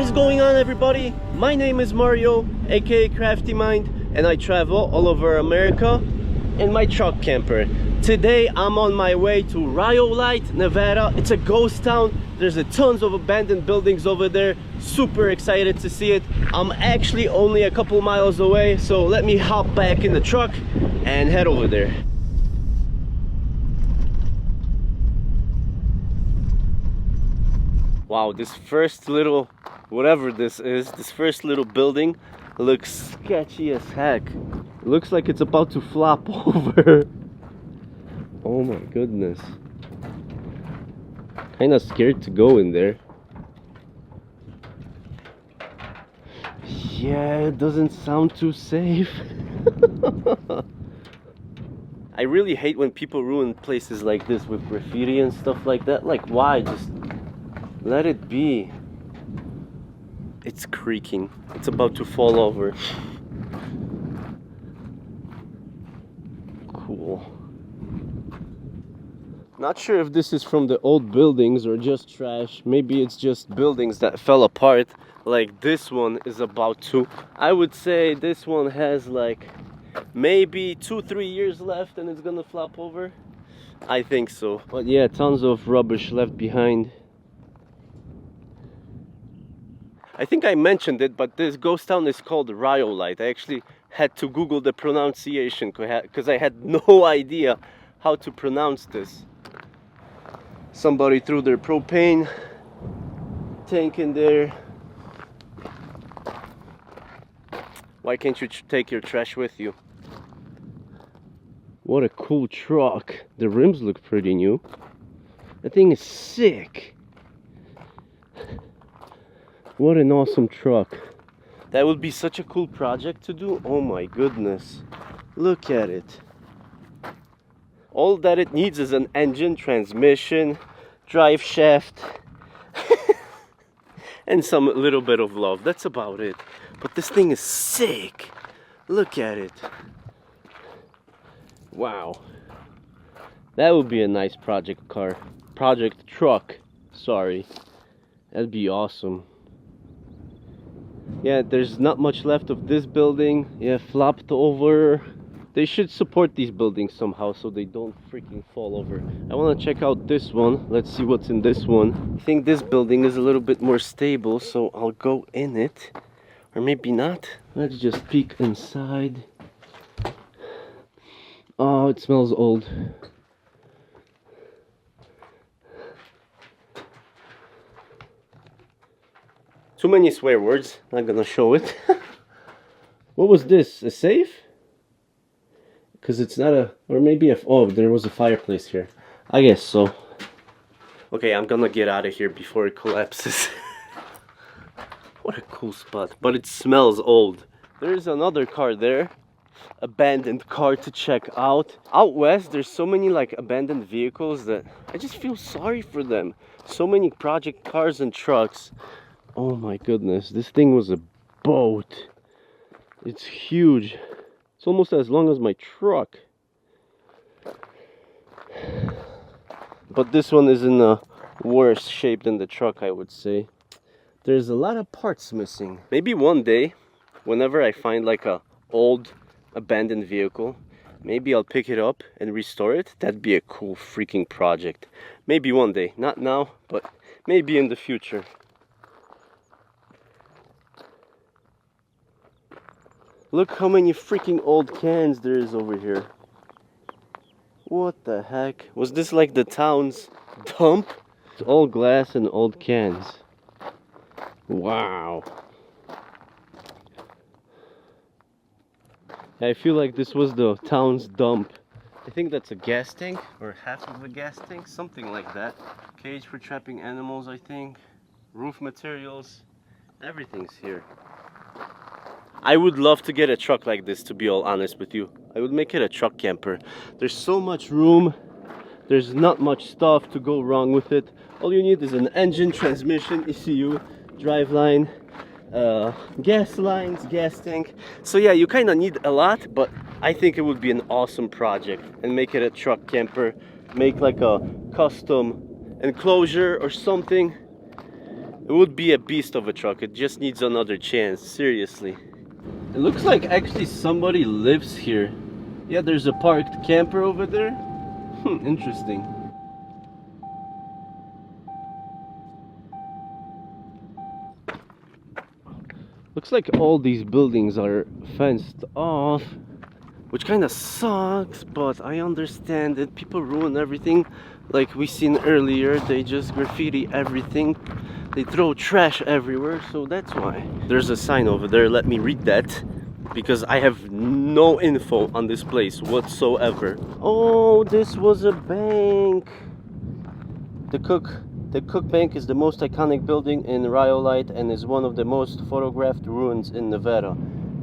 is going on, everybody? My name is Mario, aka KraftyMind, and I travel all over America in my truck camper. Today I'm on my way to Rhyolite, Nevada. It's a ghost town. There's a tons of abandoned buildings over there. Super excited to see it. I'm actually only a couple miles away, so let me hop back in the truck and head over there. Wow, this first little, whatever this is, this first little building looks sketchy as heck. It looks like it's about to flop over. Oh my goodness. Kinda scared to go in there. Yeah, it doesn't sound too safe. I really hate when people ruin places like this with graffiti and stuff like that. Like, why? Just let it be. It's creaking. It's about to fall over. Cool. Not sure if this is from the old buildings or just trash. Maybe it's just buildings that fell apart. Like this one is about to. I would say this one has like maybe 2-3 years left and it's gonna flop over. I think so. But yeah, tons of rubbish left behind. I think I mentioned it, but this ghost town is called Rhyolite. I actually had to Google the pronunciation because I had no idea how to pronounce this. Somebody threw their propane tank in there. Why can't you take your trash with you? What a cool truck. The rims look pretty new. That thing is sick. What an awesome truck. That would be such a cool project to do. Oh my goodness. Look at it. All that it needs is an engine, transmission, drive shaft, and some little bit of love. That's about it. But this thing is sick. Look at it. Wow. That would be a nice project car. Project truck. Sorry. That'd be awesome. Yeah, there's not much left of this building. Yeah, flopped over. They should support these buildings somehow so they don't freaking fall over. I want to check out this one. Let's see what's in this one. I think this building is a little bit more stable, so I'll go in it. Or maybe not. Let's just peek inside. Oh, it smells old. Too many swear words, not gonna show it. What was this? A safe? Because it's not a, or maybe a, oh, there was a fireplace here. I guess so. Okay, I'm gonna get out of here before it collapses. What a cool spot, but it smells old. There's another car there. Abandoned car to check out. Out west, there's so many like abandoned vehicles that I just feel sorry for them. So many project cars and trucks. Oh my goodness, this thing was a boat. It's huge. It's almost as long as my truck. But this one is in a worse shape than the truck, I would say. There's a lot of parts missing. Maybe one day, whenever I find like a old abandoned vehicle, maybe I'll pick it up and restore it. That'd be a cool freaking project. Maybe one day, not now, but maybe in the future. Look how many freaking old cans there is over here. What the heck? Was this like the town's dump? It's all glass and old cans. Wow. I feel like this was the town's dump. I think that's a gas tank, or half of a gas tank, something like that. Cage for trapping animals, I think. Roof materials. Everything's here. I would love to get a truck like this, to be all honest with you. I would make it a truck camper. There's so much room. There's not much stuff to go wrong with it. All you need is an engine, transmission, ECU, driveline, gas lines, gas tank. So yeah, you kind of need a lot, but I think it would be an awesome project. And make it a truck camper. Make like a custom enclosure or something. It would be a beast of a truck. It just needs another chance, seriously. It looks like actually somebody lives here. Yeah, there's a parked camper over there. Interesting. Looks like all these buildings are fenced off, which kind of sucks, but I understand it. People ruin everything. Like we seen earlier, they just graffiti everything. They throw trash everywhere, so that's why. There's a sign over there, let me read that, because I have no info on this place whatsoever. Oh, this was a bank. The Cook Bank is the most iconic building in Rhyolite and is one of the most photographed ruins in Nevada.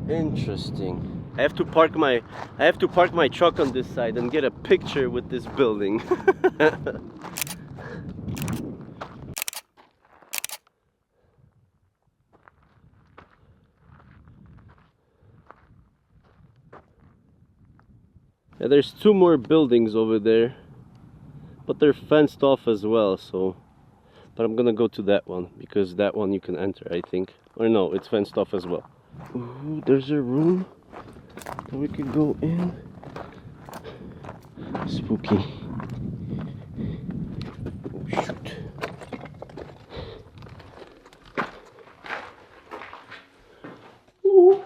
Interesting. I have to park my truck on this side and get a picture with this building. Yeah, there's two more buildings over there, but they're fenced off as well, so but I'm gonna go to that one because that one you can enter, I think. Or no, it's fenced off as well. Ooh, there's a room that we could go in. Spooky. Oh shoot. Ooh.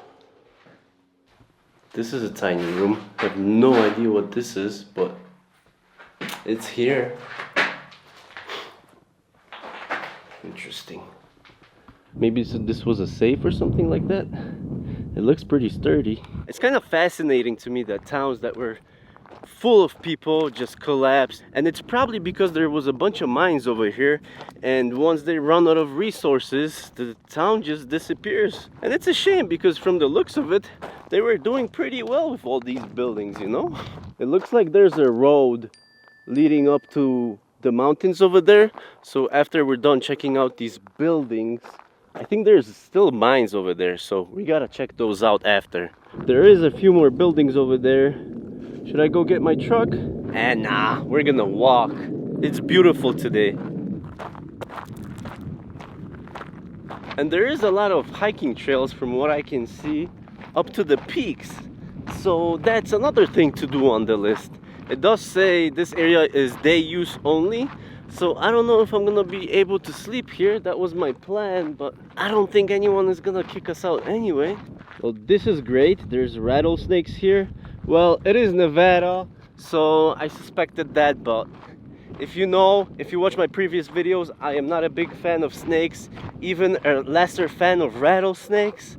This is a tiny room. I have no idea what this is, but it's here. Interesting. Maybe this was a safe or something like that. It looks pretty sturdy. It's kind of fascinating to me that towns that were full of people just collapsed, and it's probably because there was a bunch of mines over here, and once they run out of resources, the town just disappears. And it's a shame because from the looks of it, they were doing pretty well with all these buildings, you know? It looks like there's a road leading up to the mountains over there, so after we're done checking out these buildings, I think there's still mines over there, so we gotta check those out after. There is a few more buildings over there. Should I go get my truck? Nah, we're gonna walk. It's beautiful today. And there is a lot of hiking trails from what I can see up to the peaks. So that's another thing to do on the list. It does say this area is day use only. So I don't know if I'm gonna be able to sleep here. That was my plan, but I don't think anyone is gonna kick us out anyway. Well, this is great. There's rattlesnakes here. Well, it is Nevada, so I suspected that, but if you watch my previous videos, I am not a big fan of snakes, even a lesser fan of rattlesnakes.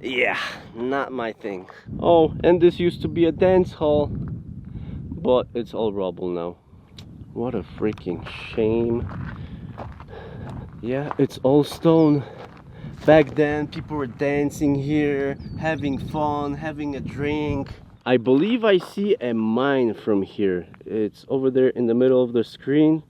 Yeah, not my thing. Oh, and this used to be a dance hall, but it's all rubble now. What a freaking shame. Yeah, it's all stone. Back then, people were dancing here, having fun, having a drink. I believe I see a mine from here. It's over there in the middle of the screen.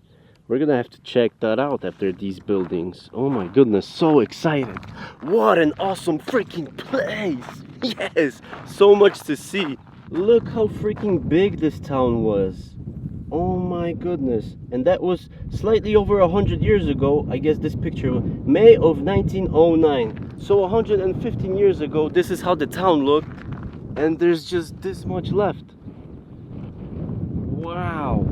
We're gonna have to check that out after these buildings. Oh my goodness, so excited. What an awesome freaking place. Yes, so much to see. Look how freaking big this town was. Oh my goodness. And that was slightly over 100 years ago. I guess this picture, May of 1909. So 115 years ago, this is how the town looked. And there's just this much left. Wow.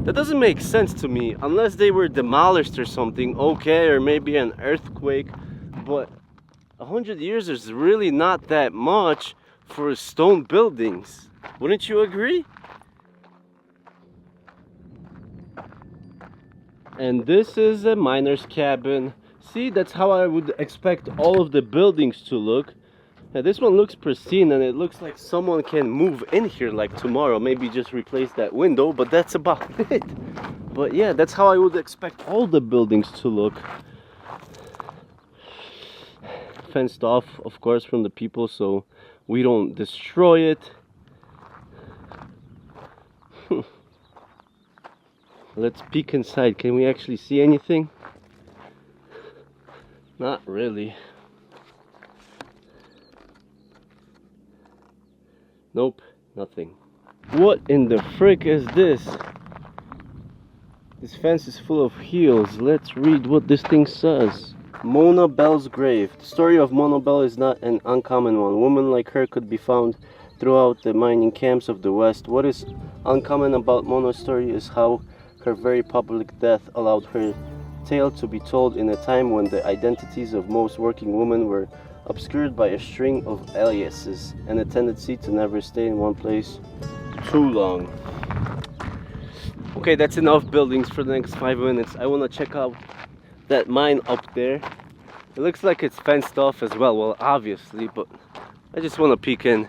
That doesn't make sense to me, unless they were demolished or something, okay, or maybe an earthquake. But 100 years is really not that much for stone buildings. Wouldn't you agree? And this is a miner's cabin. See, that's how I would expect all of the buildings to look. Now this one looks pristine, and it looks like someone can move in here like tomorrow. Maybe just replace that window, but that's about it. But yeah, that's how I would expect all the buildings to look. Fenced off, of course, from the people, so we don't destroy it. Let's peek inside. Can we actually see anything? Not really. Nope, nothing. What in the frick is this? This fence is full of heels. Let's read what this thing says. Mona Bell's grave. The story of Mona Bell is not an uncommon one. Women like her could be found throughout the mining camps of the West. What is uncommon about Mona's story is how her very public death allowed her tale to be told in a time when the identities of most working women were obscured by a string of aliases and a tendency to never stay in one place too long. Okay, that's enough buildings for the next 5 minutes. I want to check out that mine up there. It looks like it's fenced off as well. Well, obviously, but I just want to peek in.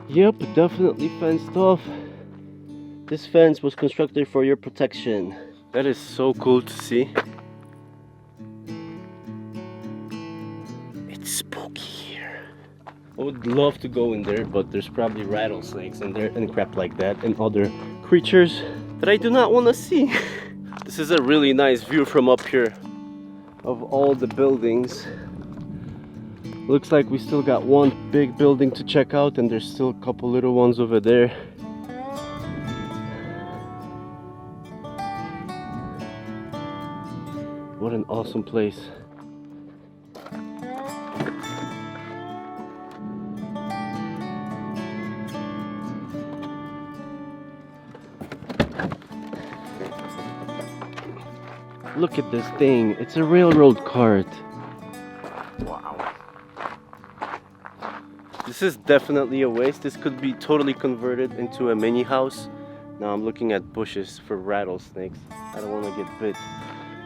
Yep, definitely fenced off. This fence was constructed for your protection. That is so cool to see. It's spooky here. I would love to go in there, but there's probably rattlesnakes in there and crap like that and other creatures that I do not want to see. This is a really nice view from up here of all the buildings. Looks like we still got one big building to check out and there's still a couple little ones over there. What an awesome place. Look at this thing. It's a railroad cart. Wow. This is definitely a waste. This could be totally converted into a mini house. Now I'm looking at bushes for rattlesnakes. I don't want to get bit.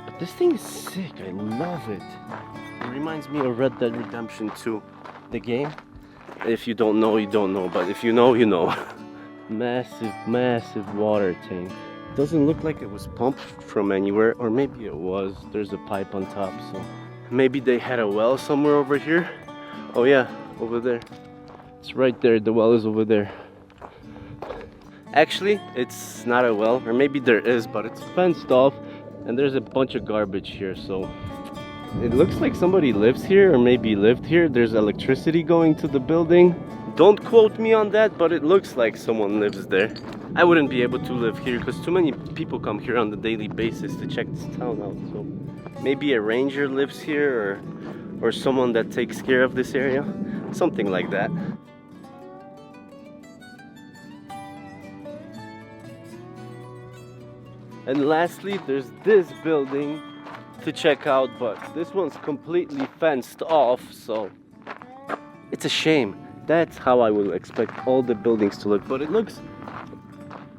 But this thing is sick. I love it. It reminds me of Red Dead Redemption 2, the game. If you don't know, you don't know. But if you know, you know. Massive, massive water tank. Doesn't look like it was pumped from anywhere, or maybe it was. There's a pipe on top, so maybe they had a well somewhere over here. Oh yeah, over there. It's right there. The well is over there. Actually, it's not a well, or maybe there is, but it's fenced off and there's a bunch of garbage here, so it looks like somebody lives here, or maybe lived here. There's electricity going to the building. Don't quote me on that, but it looks like someone lives there. I wouldn't be able to live here because too many people come here on a daily basis to check this town out. So maybe a ranger lives here, or someone that takes care of this area, something like that. And lastly, there's this building to check out, but this one's completely fenced off, so it's a shame. That's how I will expect all the buildings to look, but it looks...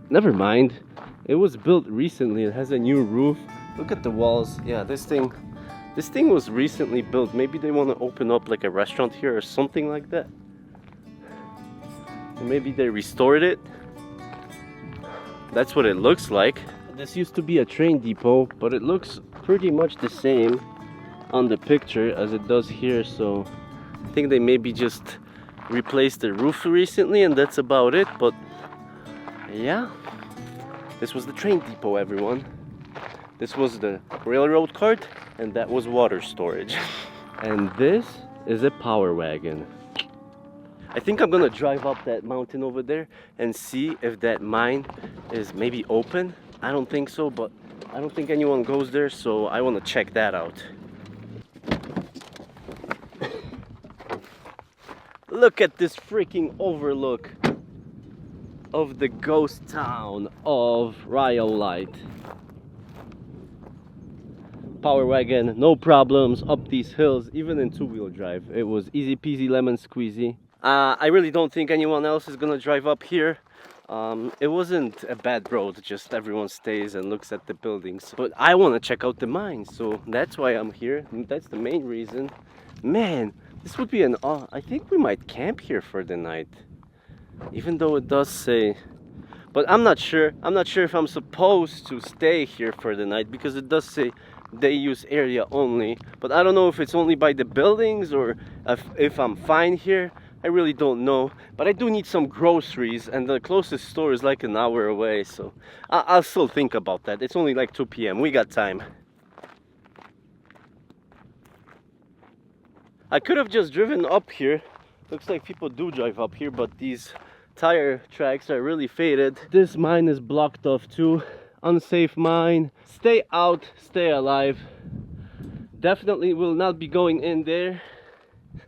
Never mind. It was built recently. It has a new roof. Look at the walls. Yeah, this thing was recently built. Maybe they want to open up like a restaurant here or something like that. Or maybe they restored it. That's what it looks like. This used to be a train depot, but it looks pretty much the same on the picture as it does here, so I think they maybe just replaced the roof recently and that's about it. But yeah, this was the train depot, everyone. This was the railroad cart and that was water storage. And this is a power wagon. I think I'm gonna drive up that mountain over there and see if that mine is maybe open. I don't think so, but I don't think anyone goes there, so I want to check that out. Look at this freaking overlook of the ghost town of Rhyolite. Power wagon, no problems up these hills, even in two-wheel drive. It was easy peasy lemon squeezy. I really don't think anyone else is gonna drive up here. It wasn't a bad road, just everyone stays and looks at the buildings. But I want to check out the mines, so that's why I'm here. That's the main reason. Man, this would be an... I think we might camp here for the night. Even though it does say... But I'm not sure. I'm not sure if I'm supposed to stay here for the night, because it does say day use area only. But I don't know if it's only by the buildings or if I'm fine here. I really don't know, but I do need some groceries and the closest store is like an hour away, so I'll still think about that. It's only like 2 p.m. We got time. I could have just driven up here. Looks like people do drive up here, but these tire tracks are really faded. This mine is blocked off too. Unsafe mine. Stay out, stay alive. Definitely will not be going in there.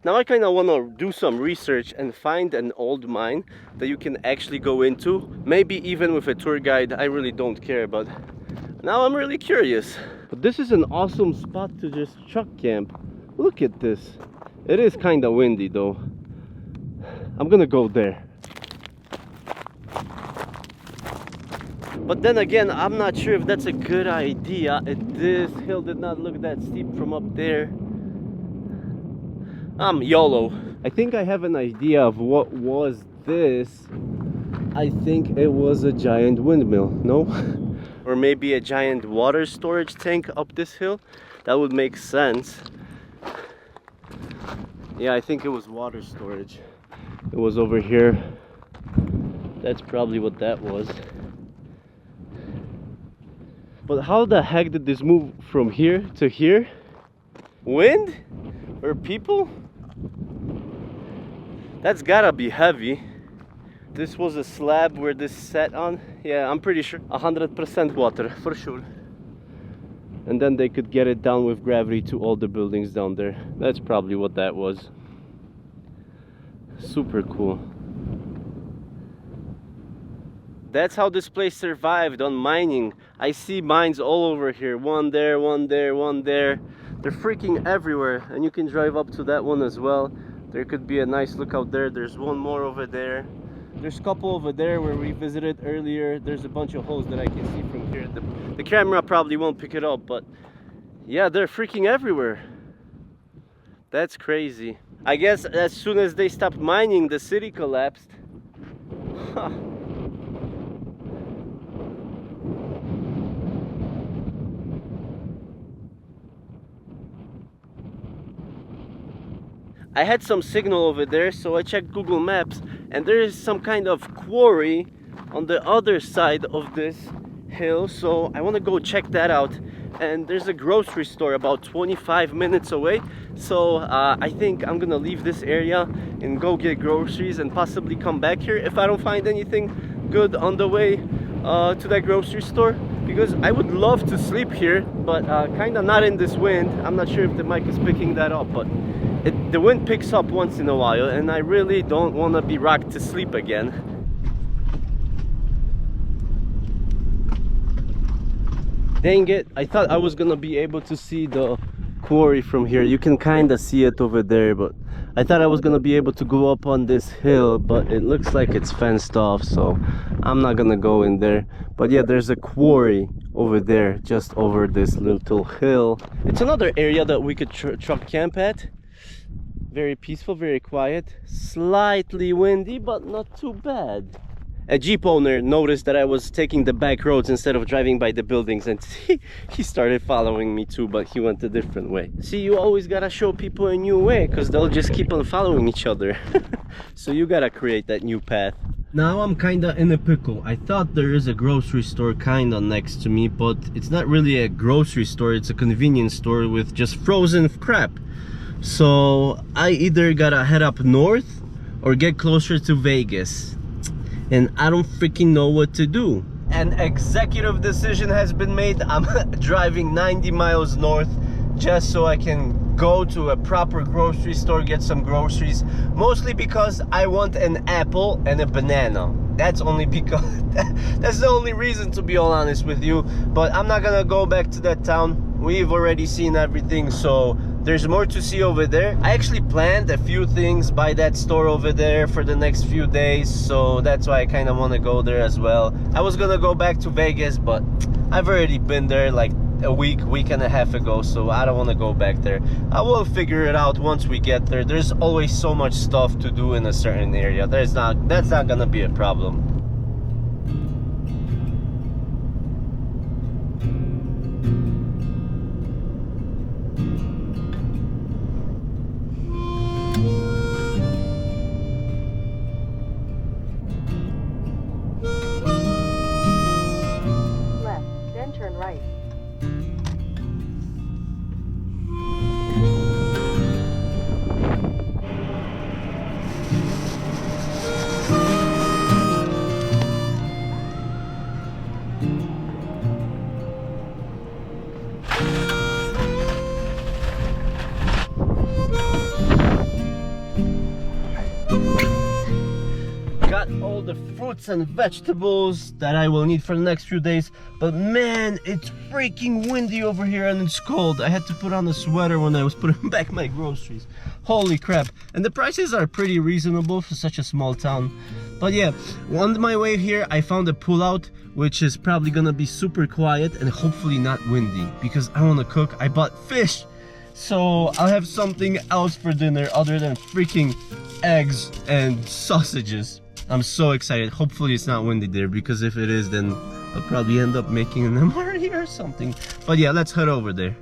Now I kind of want to do some research and find an old mine that you can actually go into. Maybe even with a tour guide. I really don't care, but now I'm really curious. But this is an awesome spot to just truck camp. Look at this. It is kind of windy though. I'm gonna go there. But then again, I'm not sure if that's a good idea. This hill did not look that steep from up there. I'm YOLO. I think I have an idea of what was this. I think it was a giant windmill, no? Or maybe a giant water storage tank up this hill. That would make sense. Yeah, I think it was water storage. It was over here. That's probably what that was. But how the heck did this move from here to here? Wind? Or people? That's gotta be heavy. This was a slab where this sat on. Yeah, I'm pretty sure 100% water, for sure. And then they could get it down with gravity to all the buildings down there. That's probably what that was. Super cool. That's how this place survived on mining. I see mines all over here. One there, one there, one there. They're freaking everywhere. And you can drive up to that one as well. There could be a nice look out there. There's one more over there. There's a couple over there where we visited earlier. There's a bunch of holes that I can see from here. The camera probably won't pick it up, but yeah, they're freaking everywhere. That's crazy. I guess as soon as they stopped mining, the city collapsed. Huh. I had some signal over there, so I checked Google Maps, and there is some kind of quarry on the other side of this hill, so I want to go check that out. And there's a grocery store about 25 minutes away, so I think I'm gonna leave this area and go get groceries and possibly come back here if I don't find anything good on the way to that grocery store, because I would love to sleep here, but kind of not in this wind. I'm not sure if the mic is picking that up, but the wind picks up once in a while, and I really don't want to be rocked to sleep again. Dang it, I thought I was gonna be able to see the quarry from here. You can kind of see it over there, but I thought I was gonna be able to go up on this hill, but it looks like it's fenced off, so I'm not gonna go in there. But yeah, there's a quarry over there, just over this little hill. It's another area that we could truck camp at. Very peaceful, very quiet, slightly windy, but not too bad. A Jeep owner noticed that I was taking the back roads instead of driving by the buildings, and he started following me too, but he went a different way. See, you always gotta show people a new way, because they'll just keep on following each other. So you gotta create that new path. Now I'm kinda in a pickle. I thought there is a grocery store kinda next to me, but it's not really a grocery store, it's a convenience store with just frozen crap. So I either gotta head up north or get closer to Vegas, and I don't freaking know what to do. An executive decision has been made. I'm driving 90 miles north just so I can go to a proper grocery store, get some groceries, mostly because I want an apple and a banana. That's only because that's the only reason, to be all honest with you. But I'm not gonna go back to that town. We've already seen everything, so there's more to see over there. I actually planned a few things by that store over there for the next few days, so that's why I kind of want to go there as well. I was gonna go back to Vegas, but I've already been there like a week and a half ago, so I don't want to go back there. I will figure it out once we get there. There's always so much stuff to do in a certain area. That's not gonna be a problem. Right. all the fruits and vegetables that I will need for the next few days. But man, it's freaking windy over here and it's cold. I had to put on a sweater when I was putting back my groceries. Holy crap. And the prices are pretty reasonable for such a small town. But yeah, on my way here, I found a pullout, which is probably gonna be super quiet and hopefully not windy, because I wanna cook. I bought fish, so I'll have something else for dinner other than freaking eggs and sausages. I'm so excited. Hopefully it's not windy there, because if it is, then I'll probably end up making an MRE or something. But yeah, let's head over there.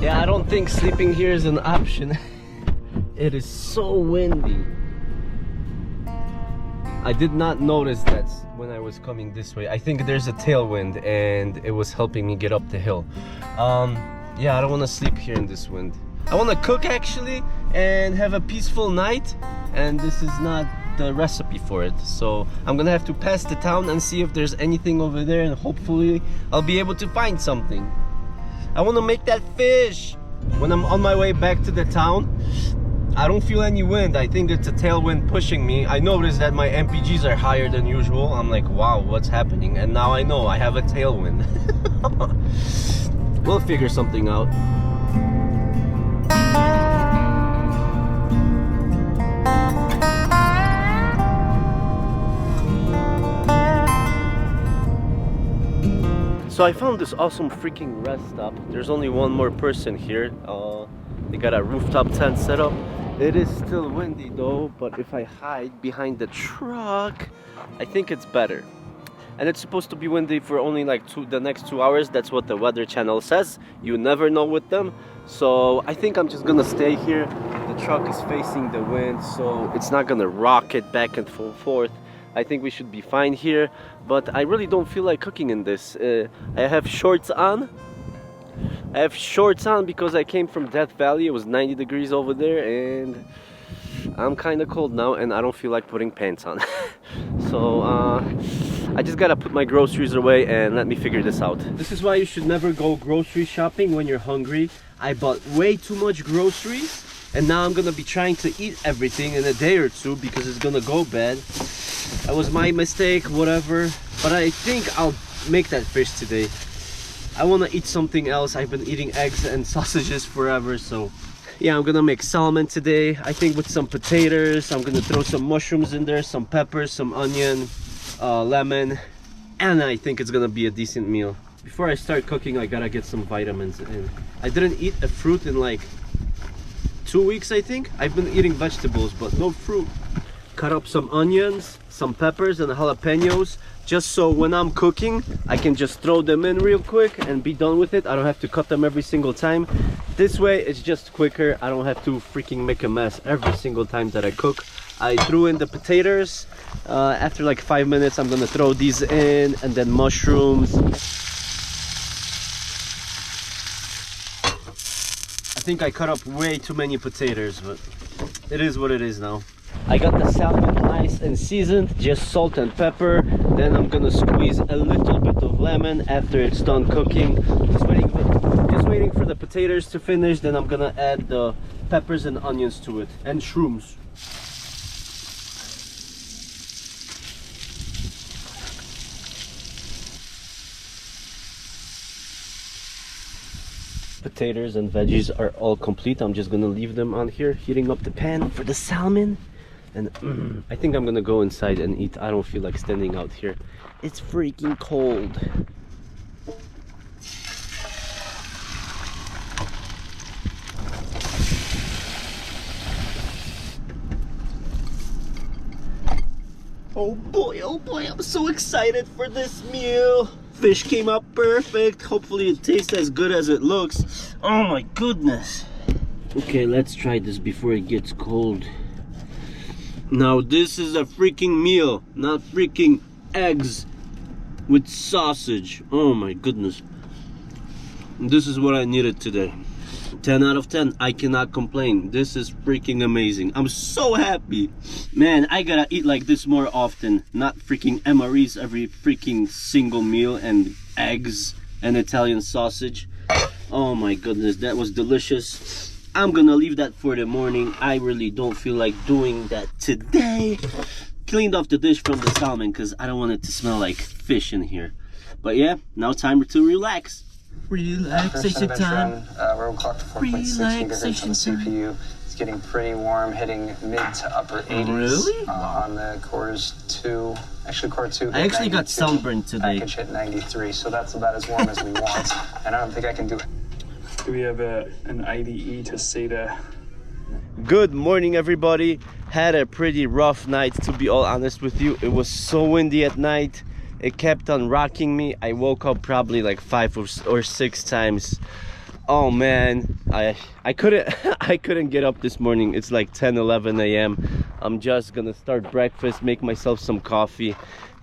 Yeah, I don't think sleeping here is an option. It is so windy. I did not notice that when I was coming this way. I think there's a tailwind and it was helping me get up the hill. Yeah, I don't want to sleep here in this wind. I want to cook actually and have a peaceful night, and this is not the recipe for it. So I'm gonna have to pass the town and see if there's anything over there, and hopefully I'll be able to find something. I want to make that fish. When I'm on my way back to the town, I don't feel any wind. I think it's a tailwind pushing me. I noticed that my MPGs are higher than usual. I'm like, wow, what's happening? And now I know I have a tailwind. We'll figure something out. So I found this awesome freaking rest stop. There's only one more person here. They got a rooftop tent set up. It is still windy though, but if I hide behind the truck, I think it's better. And it's supposed to be windy for only like the next 2 hours. That's what the weather channel says. You never know with them. So I think I'm just gonna stay here. The truck is facing the wind, so it's not gonna rock it back and forth. I think we should be fine here, but I really don't feel like cooking in this. I have shorts on. I have shorts on because I came from Death Valley. It was 90 degrees over there, and I'm kind of cold now, and I don't feel like putting pants on. So I just gotta put my groceries away and let me figure this out. This is why you should never go grocery shopping when you're hungry. I bought way too much groceries, and now I'm gonna be trying to eat everything in a day or two because it's gonna go bad. That was my mistake, whatever. But I think I'll make that fish today. I want to eat something else. I've been eating eggs and sausages forever, so yeah, I'm gonna make salmon today. I think with some potatoes. I'm gonna throw some mushrooms in there, some peppers, some onion, lemon, and I think it's gonna be a decent meal. Before I start cooking, I gotta get some vitamins in. I didn't eat a fruit in like 2 weeks, I think. I've been eating vegetables, but no fruit. Cut up some onions, some peppers and jalapenos, just so when I'm cooking I can just throw them in real quick and be done with it. I don't have to cut them every single time. This way it's just quicker. I don't have to freaking make a mess every single time that I cook. I threw in the potatoes. After like 5 minutes I'm gonna throw these in, and then mushrooms. I think I cut up way too many potatoes, but it is what it is now. I got the salmon nice and seasoned, just salt and pepper. Then I'm gonna squeeze a little bit of lemon after it's done cooking. Just waiting for the potatoes to finish. Then I'm gonna add the peppers and onions to it, and shrooms. Potatoes and veggies are all complete. I'm just gonna leave them on here, heating up the pan for the salmon. And I think I'm gonna go inside and eat. I don't feel like standing out here. It's freaking cold. Oh boy, I'm so excited for this meal. Fish came out perfect. Hopefully it tastes as good as it looks. Oh my goodness. Okay, let's try this before it gets cold. Now this is a freaking meal, not freaking eggs with sausage. Oh my goodness. This is what I needed today. 10 out of 10. I cannot complain. This is freaking amazing. I'm so happy. Man, I gotta eat like this more often. Not freaking MREs every freaking single meal and eggs and Italian sausage. Oh my goodness, that was delicious. I'm gonna leave that for the morning. I really don't feel like doing that today. Cleaned off the dish from the salmon because I don't want it to smell like fish in here. But yeah, now time to relax. Relaxation time. We're clocked to 4.6 gigahertz on the CPU. It's getting pretty warm, hitting mid to upper 80s. Really? On the cores 2. Actually, core 2. I actually got sunburned today. Package hit 93, so that's about as warm as we want. And I don't think I can do it. Do we have an IDE to SATA? Good morning, everybody. Had a pretty rough night, to be all honest with you. It was so windy at night. It kept on rocking me. I woke up probably like 5 or 6 times. Oh man, I couldn't I couldn't get up this morning. It's like 10-11 a.m. I'm just gonna start breakfast, make myself some coffee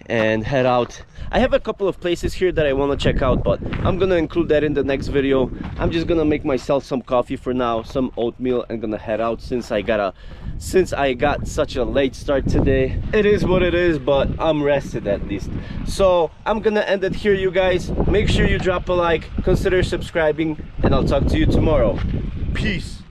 and head out. I have a couple of places here that I want to check out, but I'm gonna include that in the next video. I'm just gonna make myself some coffee for now, some oatmeal, and gonna head out since I got such a late start today. It is what it is, but I'm rested at least. So I'm gonna end it here, you guys. Make sure you drop a like, consider subscribing, and I'll talk to you tomorrow. Peace.